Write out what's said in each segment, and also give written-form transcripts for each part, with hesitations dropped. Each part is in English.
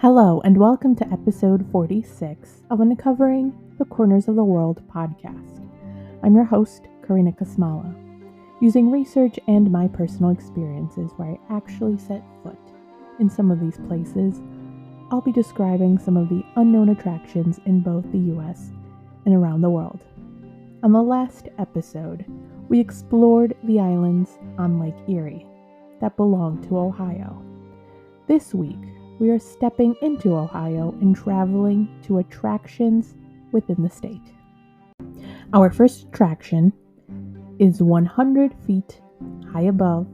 Hello, and welcome to episode 46 of Uncovering the Corners of the World podcast. I'm your host, Karina Kasmala. Using research and my personal experiences where I actually set foot in some of these places, I'll be describing some of the unknown attractions in both the US and around the world. On the last episode, we explored the islands on Lake Erie that belong to Ohio. This week, we are stepping into Ohio and traveling to attractions within the state. Our first attraction is 100 feet high above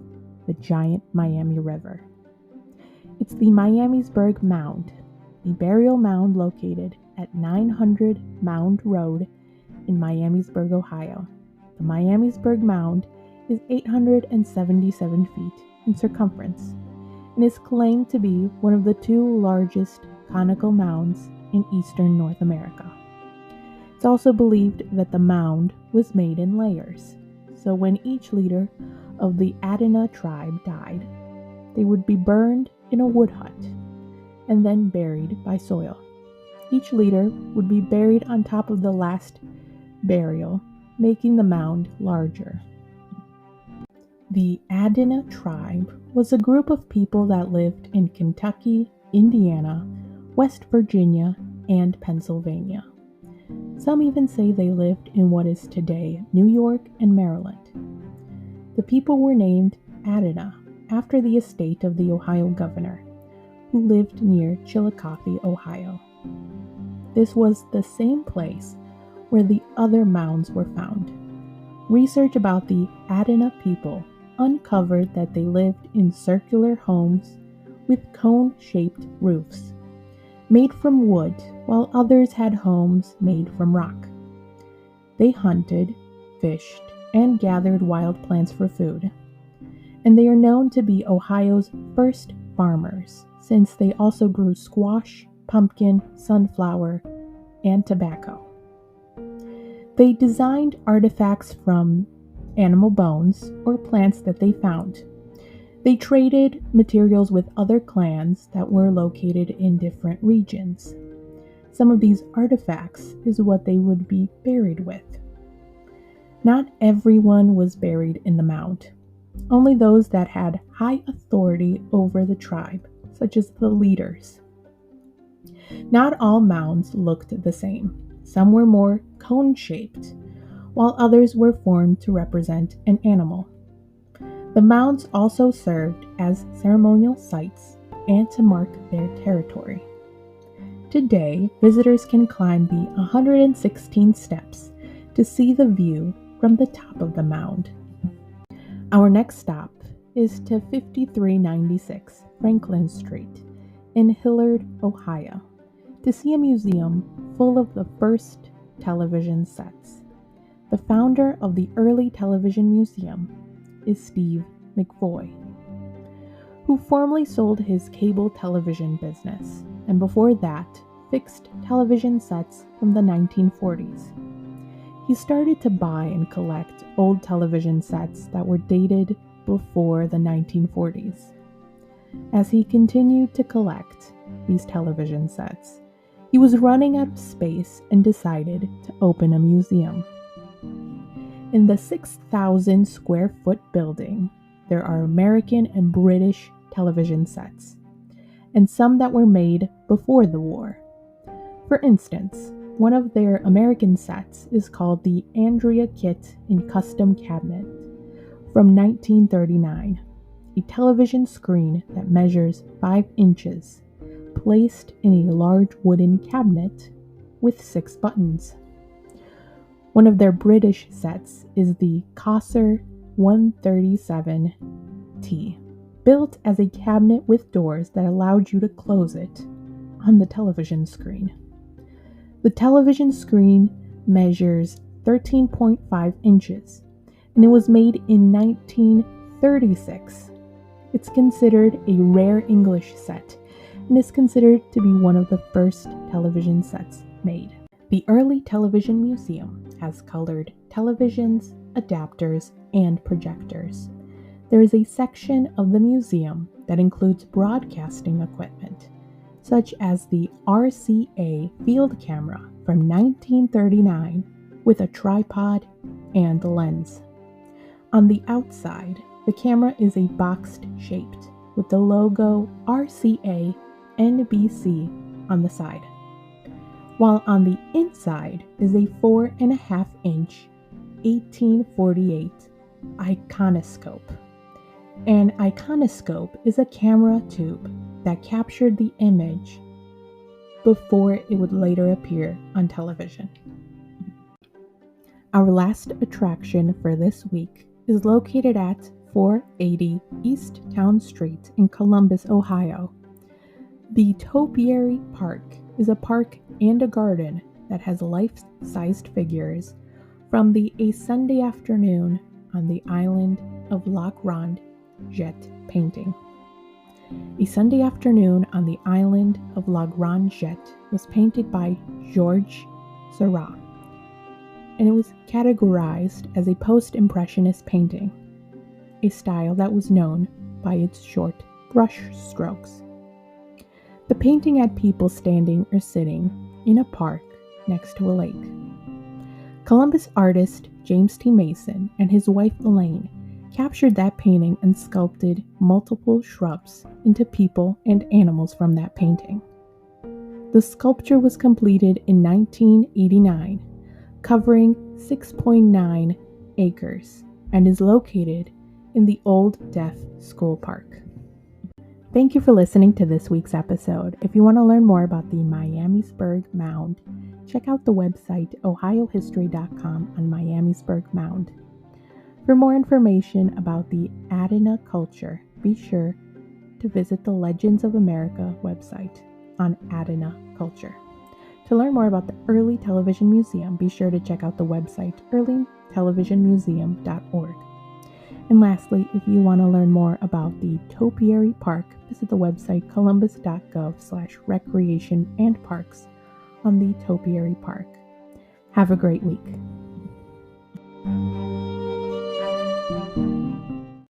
the giant Miami River. It's the Miamisburg Mound, a burial mound located at 900 Mound Road in Miamisburg, Ohio. The Miamisburg Mound is 877 feet in circumference and is claimed to be one of the two largest conical mounds in eastern North America. It's also believed that the mound was made in layers, so when each leader of the Adena tribe died, they would be burned in a wood hut and then buried by soil. Each leader would be buried on top of the last burial, making the mound larger. The Adena tribe was a group of people that lived in Kentucky, Indiana, West Virginia, and Pennsylvania. Some even say they lived in what is today New York and Maryland. The people were named Adena after the estate of the Ohio governor, who lived near Chillicothe, Ohio. This was the same place where the other mounds were found. Research about the Adena people uncovered that they lived in circular homes with cone-shaped roofs, made from wood, while others had homes made from rock. They hunted, fished, and gathered wild plants for food, and they are known to be Ohio's first farmers, since they also grew squash, pumpkin, sunflower, and tobacco. They designed artifacts from animal bones or plants that they found. They traded materials with other clans that were located in different regions. Some of these artifacts is what they would be buried with. Not everyone was buried in the mound. Only those that had high authority over the tribe, such as the leaders. Not all mounds looked the same. Some were more cone-shaped, while others were formed to represent an animal. The mounds also served as ceremonial sites and to mark their territory. Today, visitors can climb the 116 steps to see the view from the top of the mound. Our next stop is to 5396 Franklin Street in Hilliard, Ohio, to see a museum full of the first television sets. The founder of the early television museum is Steve McVoy, who formerly sold his cable television business, and before that, fixed television sets from the 1940s. He started to buy and collect old television sets that were dated before the 1940s. As he continued to collect these television sets, he was running out of space and decided to open a museum. In the 6,000 square foot building, there are American and British television sets, and some that were made before the war. For instance, one of their American sets is called the Andrea Kit in Custom Cabinet from 1939, a television screen that measures 5 inches, placed in a large wooden cabinet with 6 buttons. One of their British sets is the Cosser 137T, built as a cabinet with doors that allowed you to close it on the television screen. The television screen measures 13.5 inches, and it was made in 1936. It's considered a rare English set, and is considered to be one of the first television sets made. The early television museum has colored televisions, adapters, and projectors. There is a section of the museum that includes broadcasting equipment, such as the RCA field camera from 1939 with a tripod and lens. On the outside, the camera is a boxed shaped with the logo RCA NBC on the side, while on the inside is a 4.5-inch 1848 iconoscope. An iconoscope is a camera tube that captured the image before it would later appear on television. Our last attraction for this week is located at 480 East Town Street in Columbus, Ohio. The Topiary Park is a park and a garden that has life-sized figures from the A Sunday Afternoon on the Island of LaGrande Jatte painting. A Sunday Afternoon on the Island of LaGrande Jatte was painted by Georges Seurat, and it was categorized as a post-impressionist painting, a style that was known by its short brush strokes. The painting had people standing or sitting in a park next to a lake. Columbus artist James T. Mason and his wife Elaine captured that painting and sculpted multiple shrubs into people and animals from that painting. The sculpture was completed in 1989, covering 6.9 acres, and is located in the Old Deaf School Park. Thank you for listening to this week's episode. If you want to learn more about the Miamisburg Mound, check out the website ohiohistory.com on Miamisburg Mound. For more information about the Adena culture, be sure to visit the Legends of America website on Adena culture. To learn more about the Early Television Museum, be sure to check out the website earlytelevisionmuseum.org. And lastly, if you want to learn more about the Topiary Park, visit the website columbus.gov/recreation and parks on the Topiary Park. Have a great week.